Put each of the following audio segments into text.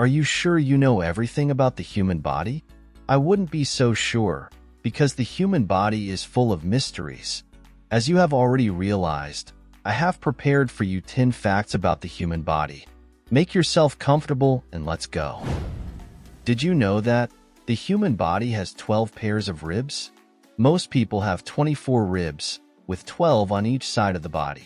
Are you sure you know everything about the human body? I wouldn't be so sure, because the human body is full of mysteries. As you have already realized, I have prepared for you 10 facts about the human body. Make yourself comfortable and let's go. Did you know that the human body has 12 pairs of ribs? Most people have 24 ribs, with 12 on each side of the body.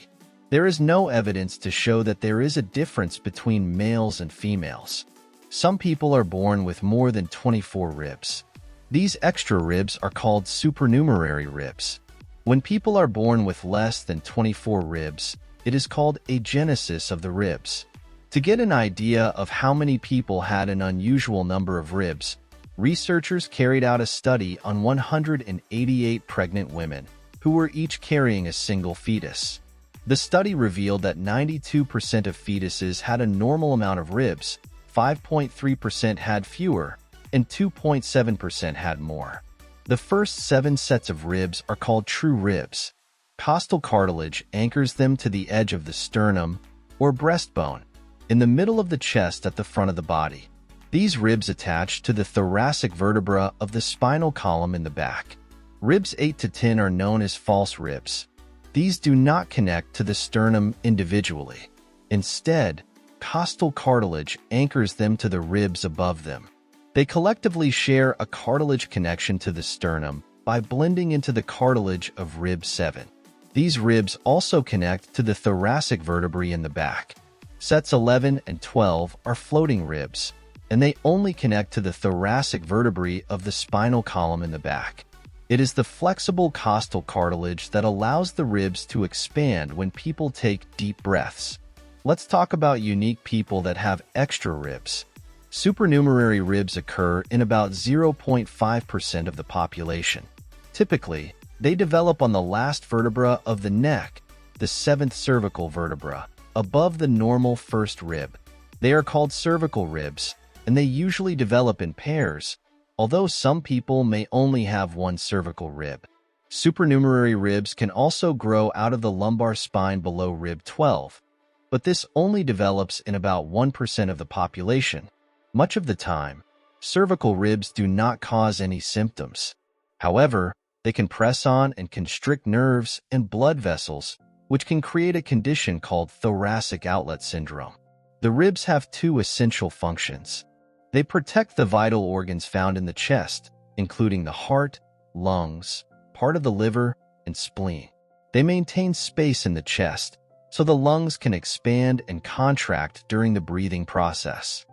There is no evidence to show that there is a difference between males and females. Some people are born with more than 24 ribs. These extra ribs are called supernumerary ribs. When people are born with less than 24 ribs, it is called agenesis of the ribs. To get an idea of how many people had an unusual number of ribs, researchers carried out a study on 188 pregnant women who were each carrying a single fetus. The study revealed that 92% of fetuses had a normal amount of ribs, 5.3% had fewer, and 2.7% had more. The first 7 sets of ribs are called true ribs. Costal cartilage anchors them to the edge of the sternum, or breastbone, in the middle of the chest at the front of the body. These ribs attach to the thoracic vertebra of the spinal column in the back. Ribs 8 to 10 are known as false ribs. These do not connect to the sternum individually. Instead, costal cartilage anchors them to the ribs above them. They collectively share a cartilage connection to the sternum by blending into the cartilage of rib 7. These ribs also connect to the thoracic vertebrae in the back. Sets 11 and 12 are floating ribs, and they only connect to the thoracic vertebrae of the spinal column in the back. It is the flexible costal cartilage that allows the ribs to expand when people take deep breaths. Let's talk about unique people that have extra ribs. Supernumerary ribs occur in about 0.5% of the population. Typically, they develop on the last vertebra of the neck, the 7th cervical vertebra, above the normal first rib. They are called cervical ribs, and they usually develop in pairs, although some people may only have one cervical rib. Supernumerary ribs can also grow out of the lumbar spine below rib 12, but this only develops in about 1% of the population. Much of the time, cervical ribs do not cause any symptoms. However, they can press on and constrict nerves and blood vessels, which can create a condition called thoracic outlet syndrome. The ribs have 2 essential functions. They protect the vital organs found in the chest, including the heart, lungs, part of the liver, and spleen. They maintain space in the chest, so the lungs can expand and contract during the breathing process.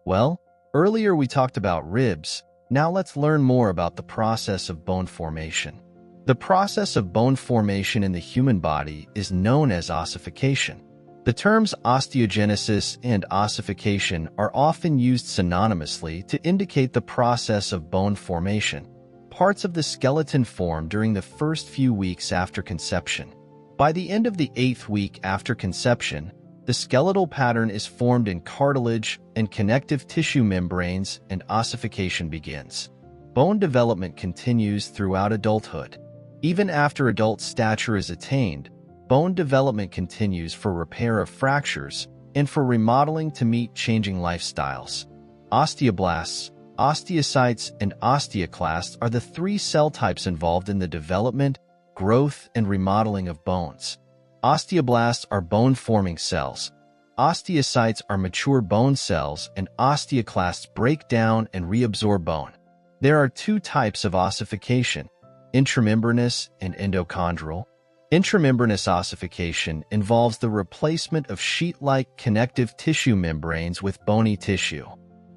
Well, earlier we talked about ribs. Now let's learn more about the process of bone formation. The process of bone formation in the human body is known as ossification. The terms osteogenesis and ossification are often used synonymously to indicate the process of bone formation. Parts of the skeleton form during the first few weeks after conception. By the end of the 8th week after conception, the skeletal pattern is formed in cartilage and connective tissue membranes, and ossification begins. Bone development continues throughout adulthood. Even after adult stature is attained, bone development continues for repair of fractures and for remodeling to meet changing lifestyles. Osteoblasts, osteocytes, and osteoclasts are the 3 cell types involved in the development, growth, and remodeling of bones. Osteoblasts are bone-forming cells. Osteocytes are mature bone cells, and osteoclasts break down and reabsorb bone. There are 2 types of ossification: intramembranous and endochondral. Intramembranous ossification involves the replacement of sheet-like connective tissue membranes with bony tissue.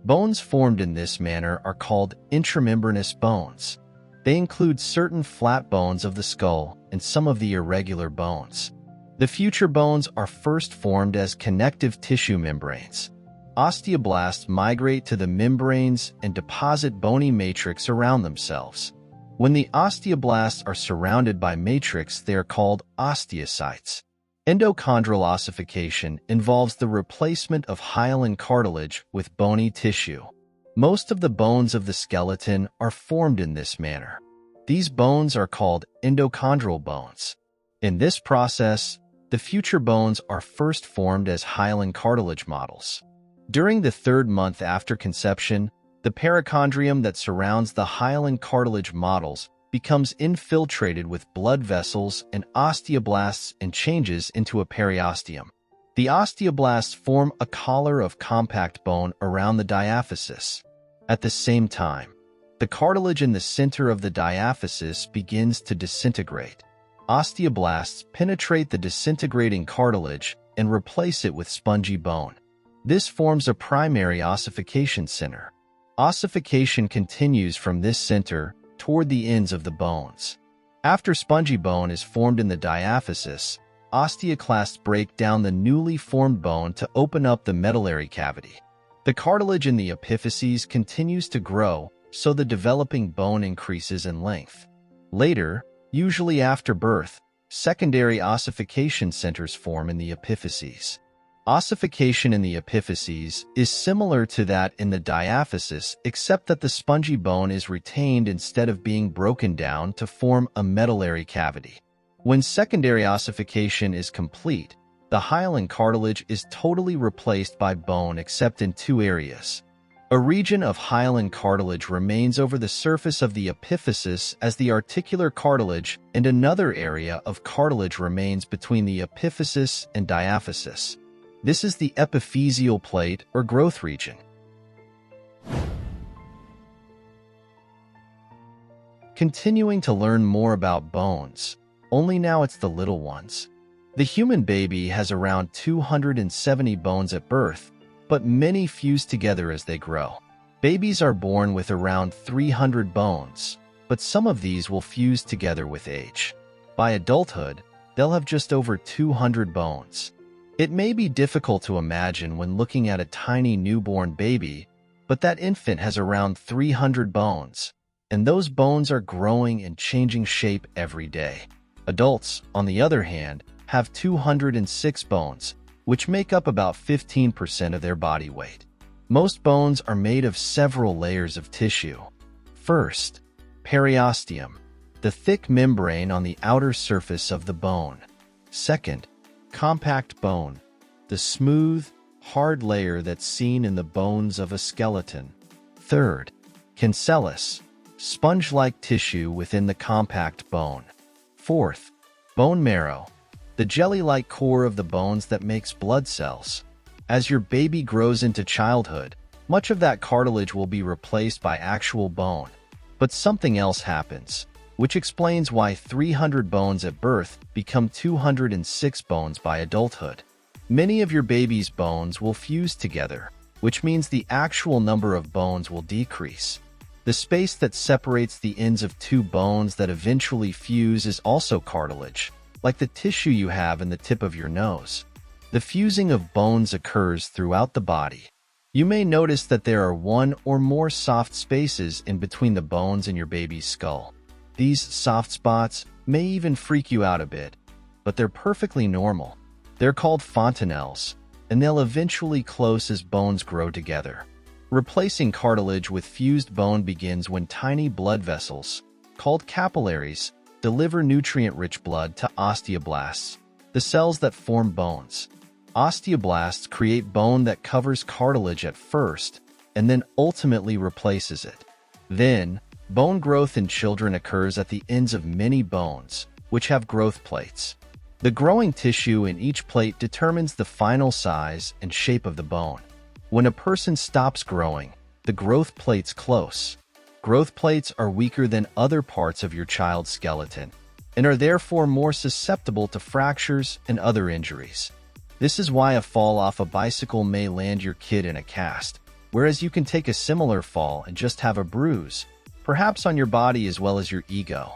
Bones formed in this manner are called intramembranous bones. They include certain flat bones of the skull and some of the irregular bones. The future bones are first formed as connective tissue membranes. Osteoblasts migrate to the membranes and deposit bony matrix around themselves. When the osteoblasts are surrounded by matrix, they are called osteocytes. Endochondral ossification involves the replacement of hyaline cartilage with bony tissue. Most of the bones of the skeleton are formed in this manner. These bones are called endochondral bones. In this process, The future bones are first formed as hyaline cartilage models. During the 3rd month after conception, the perichondrium that surrounds the hyaline cartilage models becomes infiltrated with blood vessels and osteoblasts and changes into a periosteum. The osteoblasts form a collar of compact bone around the diaphysis. At the same time, the cartilage in the center of the diaphysis begins to disintegrate. Osteoblasts penetrate the disintegrating cartilage and replace it with spongy bone. This forms a primary ossification center. Ossification continues from this center toward the ends of the bones. After spongy bone is formed in the diaphysis, osteoclasts break down the newly formed bone to open up the medullary cavity. The cartilage in the epiphyses continues to grow, so the developing bone increases in length. Later, usually after birth, secondary ossification centers form in the epiphyses. Ossification in the epiphyses is similar to that in the diaphysis, except that the spongy bone is retained instead of being broken down to form a medullary cavity. When secondary ossification is complete, the hyaline cartilage is totally replaced by bone except in 2 areas. A region of hyaline cartilage remains over the surface of the epiphysis as the articular cartilage, and another area of cartilage remains between the epiphysis and diaphysis. This is the epiphyseal plate or growth region. Continuing to learn more about bones, only now it's the little ones. The human baby has around 270 bones at birth, but many fuse together as they grow. Babies are born with around 300 bones, but some of these will fuse together with age. By adulthood, they'll have just over 200 bones. It may be difficult to imagine when looking at a tiny newborn baby, but that infant has around 300 bones, and those bones are growing and changing shape every day. Adults, on the other hand, have 206 bones, which make up about 15% of their body weight. Most bones are made of several layers of tissue. First, periosteum, the thick membrane on the outer surface of the bone. Second, compact bone, the smooth, hard layer that's seen in the bones of a skeleton. Third, cancellous, sponge-like tissue within the compact bone. Fourth, bone marrow, the jelly-like core of the bones that makes blood cells. As your baby grows into childhood, much of that cartilage will be replaced by actual bone. But something else happens, which explains why 300 bones at birth become 206 bones by adulthood. Many of your baby's bones will fuse together, which means the actual number of bones will decrease. The space that separates the ends of 2 bones that eventually fuse is also cartilage, like the tissue you have in the tip of your nose. The fusing of bones occurs throughout the body. You may notice that there are 1 or more soft spaces in between the bones in your baby's skull. These soft spots may even freak you out a bit, but they're perfectly normal. They're called fontanelles, and they'll eventually close as bones grow together. Replacing cartilage with fused bone begins when tiny blood vessels, called capillaries, deliver nutrient-rich blood to osteoblasts, the cells that form bones. Osteoblasts create bone that covers cartilage at first, and then ultimately replaces it. Then, bone growth in children occurs at the ends of many bones, which have growth plates. The growing tissue in each plate determines the final size and shape of the bone. When a person stops growing, the growth plates close. Growth plates are weaker than other parts of your child's skeleton, and are therefore more susceptible to fractures and other injuries. This is why a fall off a bicycle may land your kid in a cast, whereas you can take a similar fall and just have a bruise, perhaps on your body as well as your ego.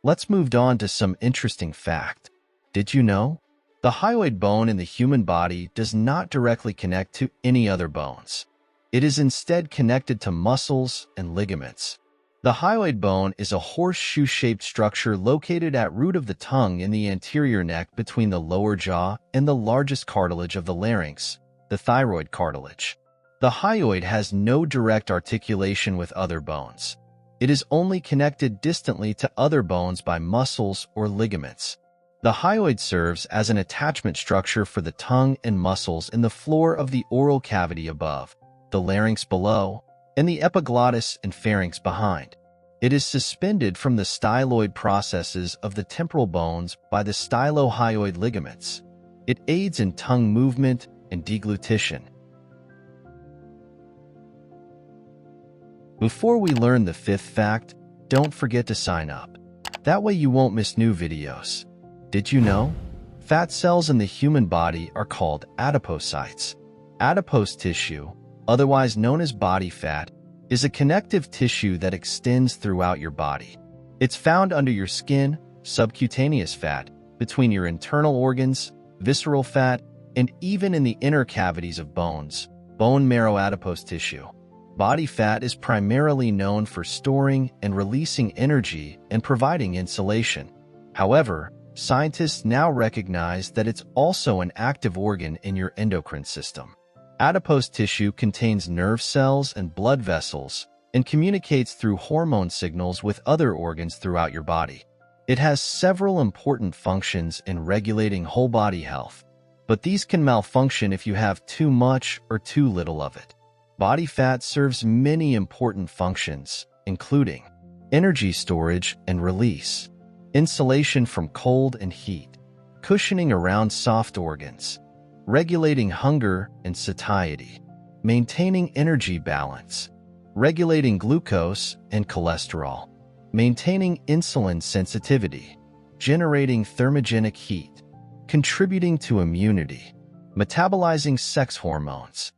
Let's move on to some interesting fact. Did you know? The hyoid bone in the human body does not directly connect to any other bones. It is instead connected to muscles and ligaments. The hyoid bone is a horseshoe-shaped structure located at root of the tongue in the anterior neck between the lower jaw and the largest cartilage of the larynx, the thyroid cartilage. The hyoid has no direct articulation with other bones. It is only connected distantly to other bones by muscles or ligaments. The hyoid serves as an attachment structure for the tongue and muscles in the floor of the oral cavity above, the larynx below, and the epiglottis and pharynx behind. It is suspended from the styloid processes of the temporal bones by the stylohyoid ligaments. It aids in tongue movement and deglutition. Before we learn the fifth fact, don't forget to sign up. That way you won't miss new videos. Did you know? Fat cells in the human body are called adipocytes. Adipose tissue, otherwise known as body fat, is a connective tissue that extends throughout your body. It's found under your skin, subcutaneous fat, between your internal organs, visceral fat, and even in the inner cavities of bones, bone marrow adipose tissue. Body fat is primarily known for storing and releasing energy and providing insulation. However, scientists now recognize that it's also an active organ in your endocrine system. Adipose tissue contains nerve cells and blood vessels and communicates through hormone signals with other organs throughout your body. It has several important functions in regulating whole body health, but these can malfunction if you have too much or too little of it. Body fat serves many important functions, including energy storage and release, insulation from cold and heat, cushioning around soft organs, regulating hunger and satiety, maintaining energy balance, regulating glucose and cholesterol, maintaining insulin sensitivity, generating thermogenic heat, contributing to immunity, metabolizing sex hormones.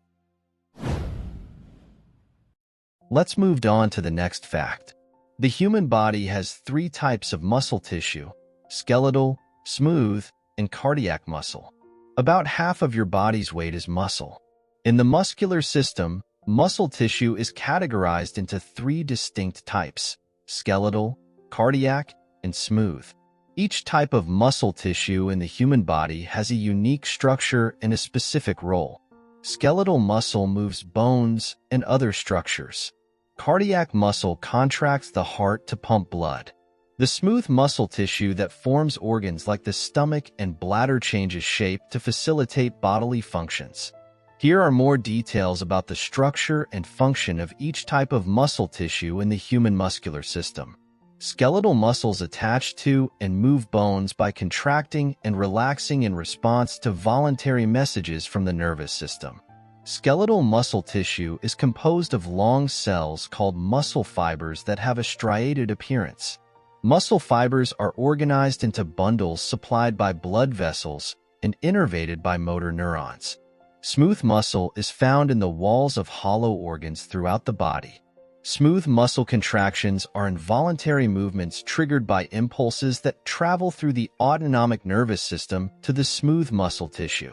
Let's move on to the next fact. The human body has 3 types of muscle tissue: skeletal, smooth, and cardiac muscle. About half of your body's weight is muscle. In the muscular system, muscle tissue is categorized into 3 distinct types: skeletal, cardiac, and smooth. Each type of muscle tissue in the human body has a unique structure and a specific role. Skeletal muscle moves bones and other structures. Cardiac muscle contracts the heart to pump blood. The smooth muscle tissue that forms organs like the stomach and bladder changes shape to facilitate bodily functions. Here are more details about the structure and function of each type of muscle tissue in the human muscular system. Skeletal muscles attach to and move bones by contracting and relaxing in response to voluntary messages from the nervous system. Skeletal muscle tissue is composed of long cells called muscle fibers that have a striated appearance. Muscle fibers are organized into bundles supplied by blood vessels and innervated by motor neurons. Smooth muscle is found in the walls of hollow organs throughout the body. Smooth muscle contractions are involuntary movements triggered by impulses that travel through the autonomic nervous system to the smooth muscle tissue.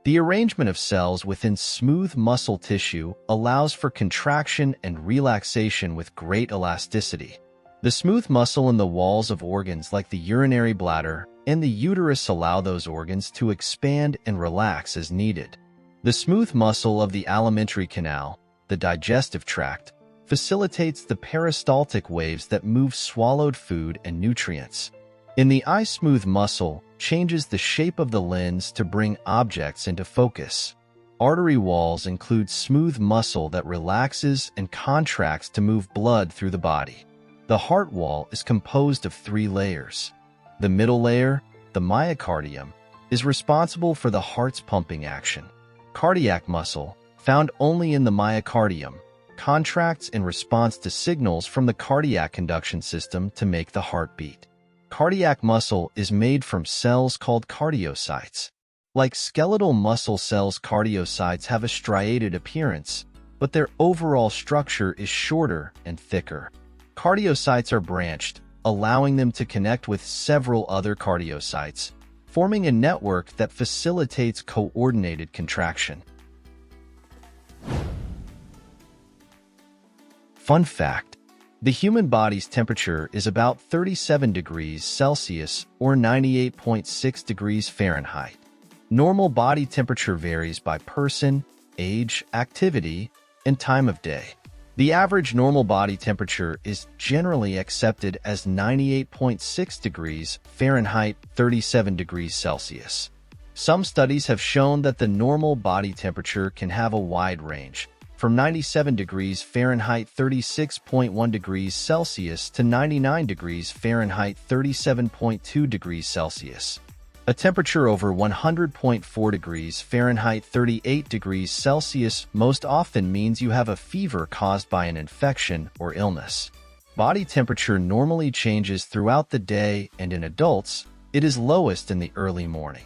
The arrangement of cells within smooth muscle tissue allows for contraction and relaxation with great elasticity. The smooth muscle in the walls of organs like the urinary bladder and the uterus allow those organs to expand and relax as needed. The smooth muscle of the alimentary canal, the digestive tract, facilitates the peristaltic waves that move swallowed food and nutrients. In the eye, smooth muscle changes the shape of the lens to bring objects into focus. Artery walls include smooth muscle that relaxes and contracts to move blood through the body. The heart wall is composed of 3 layers. The middle layer, the myocardium, is responsible for the heart's pumping action. Cardiac muscle, found only in the myocardium, contracts in response to signals from the cardiac conduction system to make the heart beat. Cardiac muscle is made from cells called cardiocytes. Like skeletal muscle cells, cardiocytes have a striated appearance, but their overall structure is shorter and thicker. Cardiocytes are branched, allowing them to connect with several other cardiocytes, forming a network that facilitates coordinated contraction. Fun fact: the human body's temperature is about 37 degrees Celsius or 98.6 degrees Fahrenheit. Normal body temperature varies by person, age, activity, and time of day. The average normal body temperature is generally accepted as 98.6 degrees Fahrenheit, 37 degrees Celsius. Some studies have shown that the normal body temperature can have a wide range, from 97 degrees Fahrenheit, 36.1 degrees Celsius to 99 degrees Fahrenheit, 37.2 degrees Celsius. A temperature over 100.4 degrees Fahrenheit, 38 degrees Celsius most often means you have a fever caused by an infection or illness. Body temperature normally changes throughout the day, and in adults, it is lowest in the early morning.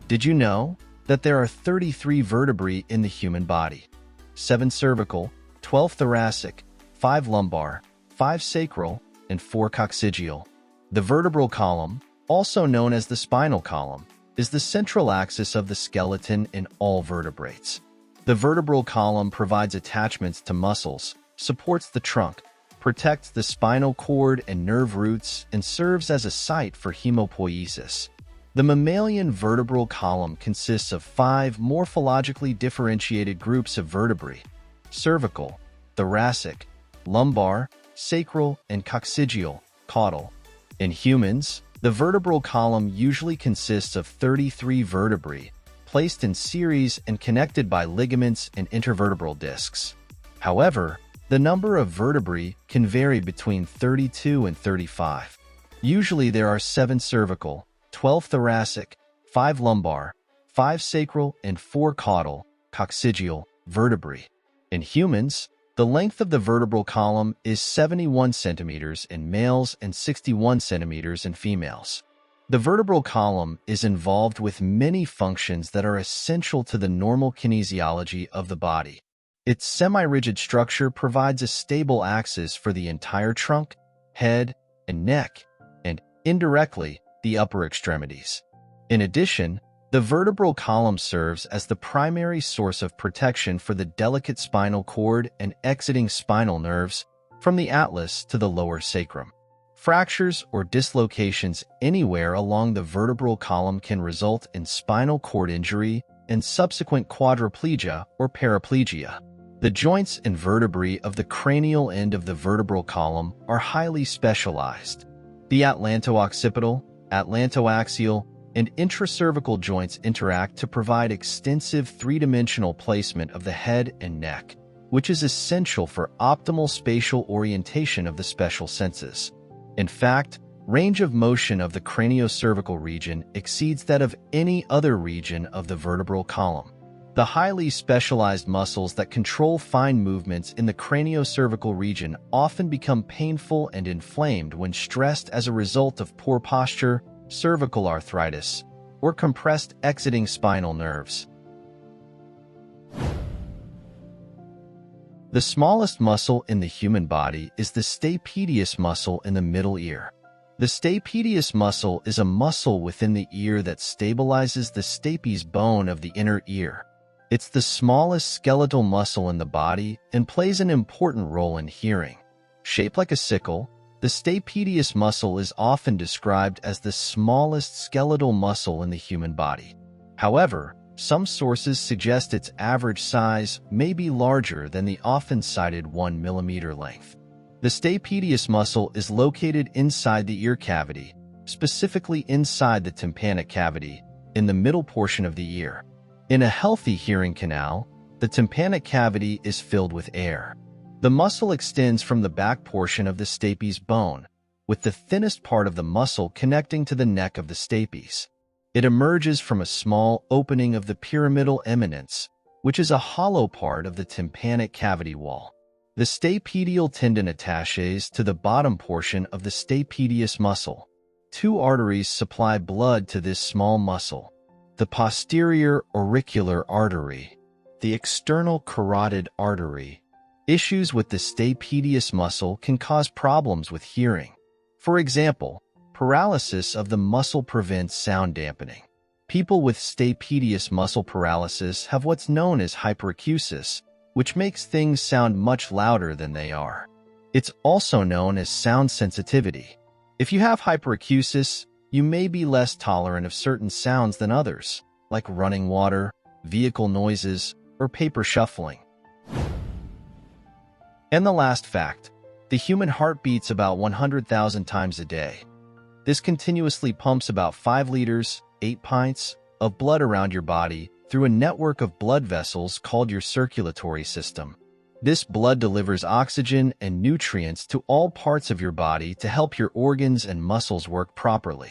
Did you know that there are 33 vertebrae in the human body? 7 cervical, 12 thoracic, 5 lumbar, 5 sacral, and 4 coccygeal. The vertebral column, also known as the spinal column, is the central axis of the skeleton in all vertebrates. The vertebral column provides attachments to muscles, supports the trunk, protects the spinal cord and nerve roots, and serves as a site for hemopoiesis. The mammalian vertebral column consists of 5 morphologically differentiated groups of vertebrae: cervical, thoracic, lumbar, sacral, and coccygeal, caudal. In humans, the vertebral column usually consists of 33 vertebrae, placed in series and connected by ligaments and intervertebral discs. However, the number of vertebrae can vary between 32 and 35. Usually there are 7 cervical, 12 thoracic, 5 lumbar, 5 sacral, and 4 caudal, coccygeal, vertebrae. In humans, the length of the vertebral column is 71 centimeters in males and 61 centimeters in females. The vertebral column is involved with many functions that are essential to the normal kinesiology of the body. Its semi-rigid structure provides a stable axis for the entire trunk, head, and neck, and, indirectly, the upper extremities. In addition, the vertebral column serves as the primary source of protection for the delicate spinal cord and exiting spinal nerves from the atlas to the lower sacrum. Fractures or dislocations anywhere along the vertebral column can result in spinal cord injury and subsequent quadriplegia or paraplegia. The joints and vertebrae of the cranial end of the vertebral column are highly specialized. The atlanto-occipital, atlantoaxial, and intracervical joints interact to provide extensive three-dimensional placement of the head and neck, which is essential for optimal spatial orientation of the special senses. In fact, range of motion of the craniocervical region exceeds that of any other region of the vertebral column. The highly specialized muscles that control fine movements in the craniocervical region often become painful and inflamed when stressed as a result of poor posture, cervical arthritis, or compressed exiting spinal nerves. The smallest muscle in the human body is the stapedius muscle in the middle ear. The stapedius muscle is a muscle within the ear that stabilizes the stapes bone of the inner ear. It's the smallest skeletal muscle in the body and plays an important role in hearing. Shaped like a sickle, the stapedius muscle is often described as the smallest skeletal muscle in the human body. However, some sources suggest its average size may be larger than the often cited 1 millimeter length. The stapedius muscle is located inside the ear cavity, specifically inside the tympanic cavity, in the middle portion of the ear. In a healthy hearing canal, the tympanic cavity is filled with air. The muscle extends from the back portion of the stapes bone, with the thinnest part of the muscle connecting to the neck of the stapes. It emerges from a small opening of the pyramidal eminence, which is a hollow part of the tympanic cavity wall. The stapedial tendon attaches to the bottom portion of the stapedius muscle. 2 arteries supply blood to this small muscle: the posterior auricular artery, the external carotid artery. Issues with the stapedius muscle can cause problems with hearing. For example, paralysis of the muscle prevents sound dampening. People with stapedius muscle paralysis have what's known as hyperacusis, which makes things sound much louder than they are. It's also known as sound sensitivity. If you have hyperacusis, You may be less tolerant of certain sounds than others, like running water, vehicle noises, or paper shuffling. And the last fact, the human heart beats about 100,000 times a day. This continuously pumps about 5 liters, 8 pints, of blood around your body through a network of blood vessels called your circulatory system. This blood delivers oxygen and nutrients to all parts of your body to help your organs and muscles work properly.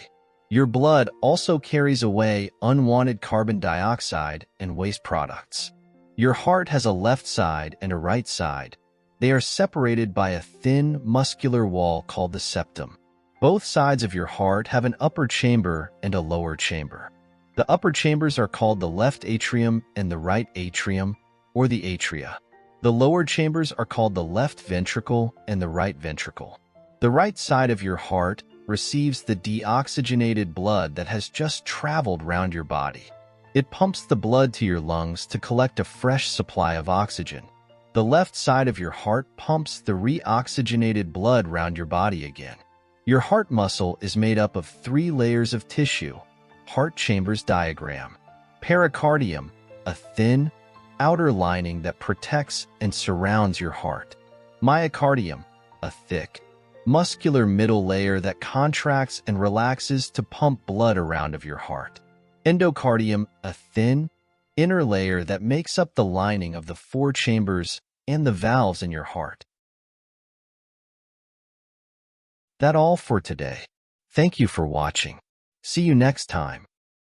Your blood also carries away unwanted carbon dioxide and waste products. Your heart has a left side and a right side. They are separated by a thin, muscular wall called the septum. Both sides of your heart have an upper chamber and a lower chamber. The upper chambers are called the left atrium and the right atrium, or the atria. The lower chambers are called the left ventricle and the right ventricle. The right side of your heart receives the deoxygenated blood that has just traveled round your body. It pumps the blood to your lungs to collect a fresh supply of oxygen. The left side of your heart pumps the reoxygenated blood round your body again. Your heart muscle is made up of 3 layers of tissue. Heart chambers diagram. Pericardium, a thin, outer lining that protects and surrounds your heart. Myocardium, a thick, muscular middle layer that contracts and relaxes to pump blood around of your heart. Endocardium, a thin, inner layer that makes up the lining of the 4 chambers and the valves in your heart. That's all for today. Thank you for watching. See you next time.